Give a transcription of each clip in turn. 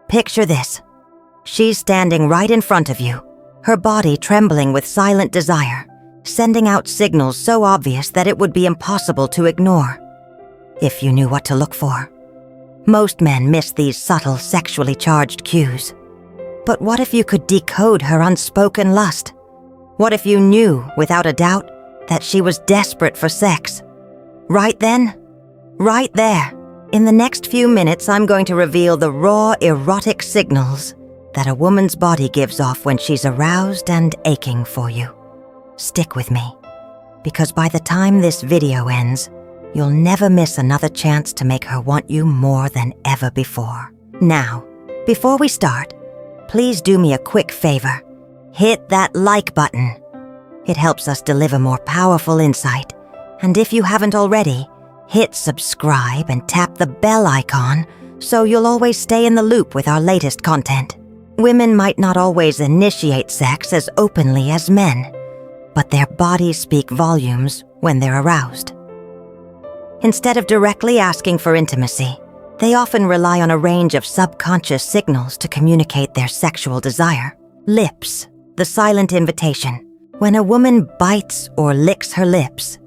Picture this. She's standing right in front of you, her body trembling with silent desire, sending out signals so obvious that it would be impossible to ignore, if you knew what to look for. Most men miss these subtle, sexually charged cues. But what if you could decode her unspoken lust? What if you knew, without a doubt, that she was desperate for sex? Right then, right there, in the next few minutes, I'm going to reveal the raw, erotic signals that a woman's body gives off when she's aroused and aching for you. Stick with me, because by the time this video ends, you'll never miss another chance to make her want you more than ever before. Now, before we start, please do me a quick favor. Hit that like button. It helps us deliver more powerful insight. And if you haven't already, hit subscribe and tap the bell icon so you'll always stay in the loop with our latest content. Women might not always initiate sex as openly as men, but their bodies speak volumes when they're aroused. Instead of directly asking for intimacy, they often rely on a range of subconscious signals to communicate their sexual desire. Lips, the silent invitation. When a woman bites or licks her lips,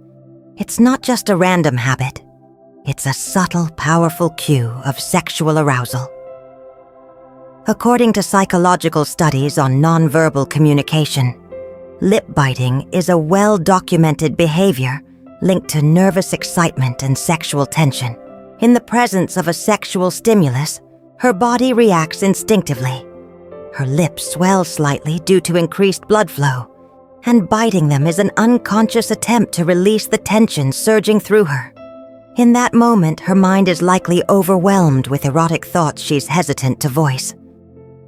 it's not just a random habit. It's a subtle, powerful cue of sexual arousal. According to psychological studies on nonverbal communication, lip biting is a well-documented behavior linked to nervous excitement and sexual tension. In the presence of a sexual stimulus, her body reacts instinctively. Her lips swell slightly due to increased blood flow, and biting them is an unconscious attempt to release the tension surging through her. In that moment, her mind is likely overwhelmed with erotic thoughts she's hesitant to voice.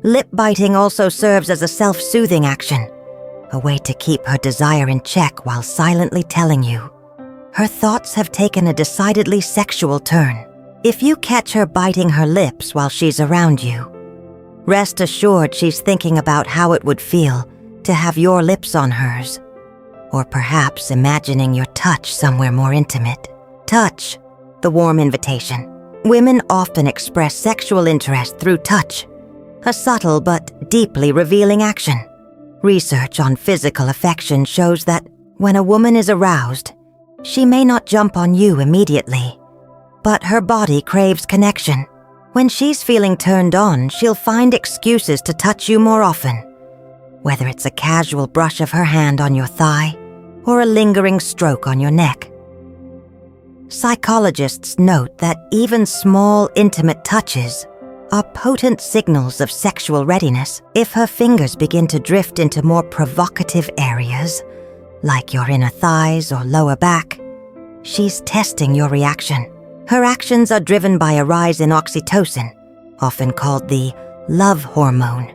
Lip biting also serves as a self-soothing action, a way to keep her desire in check while silently telling you her thoughts have taken a decidedly sexual turn. If you catch her biting her lips while she's around you, rest assured she's thinking about how it would feel to have your lips on hers, or perhaps imagining your touch somewhere more intimate. Touch, the warm invitation. Women often express sexual interest through touch, a subtle but deeply revealing action. Research on physical affection shows that when a woman is aroused, she may not jump on you immediately, but her body craves connection. When she's feeling turned on, she'll find excuses to touch you more often, whether it's a casual brush of her hand on your thigh or a lingering stroke on your neck. Psychologists note that even small, intimate touches are potent signals of sexual readiness. If her fingers begin to drift into more provocative areas, like your inner thighs or lower back, she's testing your reaction. Her actions are driven by a rise in oxytocin, often called the love hormone,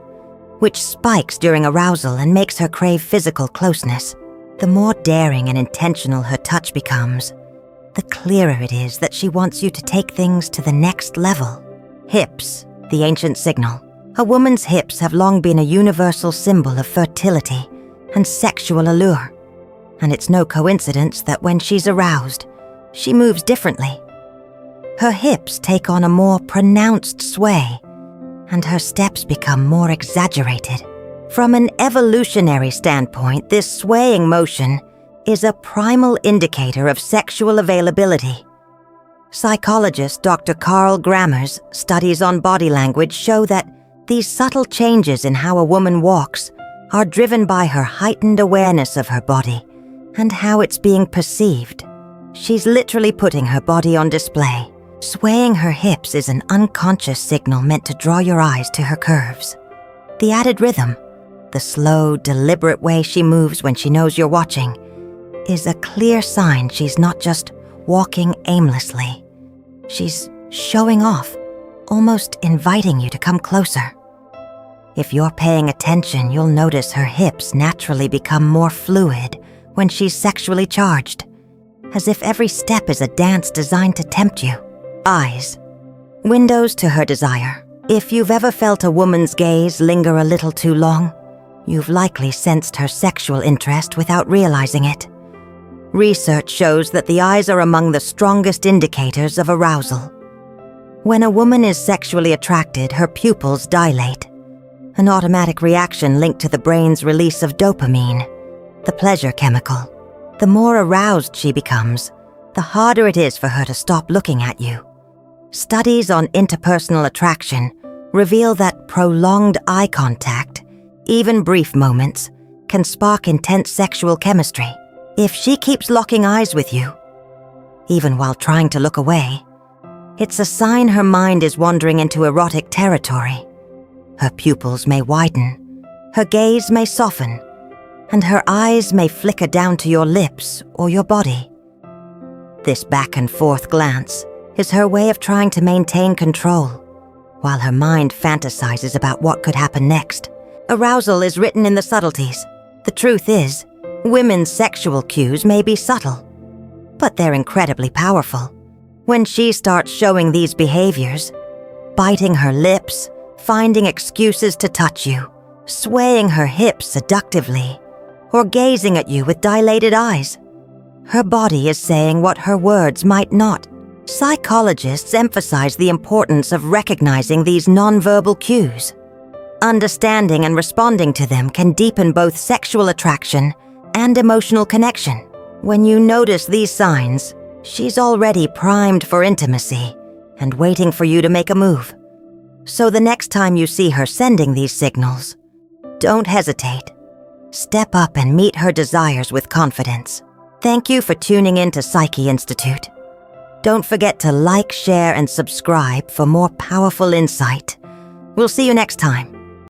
which spikes during arousal and makes her crave physical closeness. The more daring and intentional her touch becomes, the clearer it is that she wants you to take things to the next level. Hips, the ancient signal. A woman's hips have long been a universal symbol of fertility and sexual allure, and it's no coincidence that when she's aroused, she moves differently. Her hips take on a more pronounced sway, and her steps become more exaggerated. From an evolutionary standpoint, this swaying motion is a primal indicator of sexual availability. Psychologist Dr. Carl Grammer's studies on body language show that these subtle changes in how a woman walks are driven by her heightened awareness of her body and how it's being perceived. She's literally putting her body on display. Swaying her hips is an unconscious signal meant to draw your eyes to her curves. The added rhythm, the slow, deliberate way she moves when she knows you're watching, is a clear sign she's not just walking aimlessly. She's showing off, almost inviting you to come closer. If you're paying attention, you'll notice her hips naturally become more fluid when she's sexually charged, as if every step is a dance designed to tempt you. Eyes, windows to her desire. If you've ever felt a woman's gaze linger a little too long, you've likely sensed her sexual interest without realizing it. Research shows that the eyes are among the strongest indicators of arousal. When a woman is sexually attracted, her pupils dilate, an automatic reaction linked to the brain's release of dopamine, the pleasure chemical. The more aroused she becomes, the harder it is for her to stop looking at you. Studies on interpersonal attraction reveal that prolonged eye contact, even brief moments, can spark intense sexual chemistry. If she keeps locking eyes with you, even while trying to look away, it's a sign her mind is wandering into erotic territory. Her pupils may widen, her gaze may soften, and her eyes may flicker down to your lips or your body. This back and forth glance is her way of trying to maintain control, while her mind fantasizes about what could happen next. Arousal is written in the subtleties. The truth is, women's sexual cues may be subtle, but they're incredibly powerful. When she starts showing these behaviors, biting her lips, finding excuses to touch you, swaying her hips seductively, or gazing at you with dilated eyes, her body is saying what her words might not. Psychologists emphasize the importance of recognizing these nonverbal cues. Understanding and responding to them can deepen both sexual attraction and emotional connection. When you notice these signs, she's already primed for intimacy and waiting for you to make a move. So the next time you see her sending these signals, don't hesitate. Step up and meet her desires with confidence. Thank you for tuning in to Psyche Institute. Don't forget to like, share, and subscribe for more powerful insight. We'll see you next time.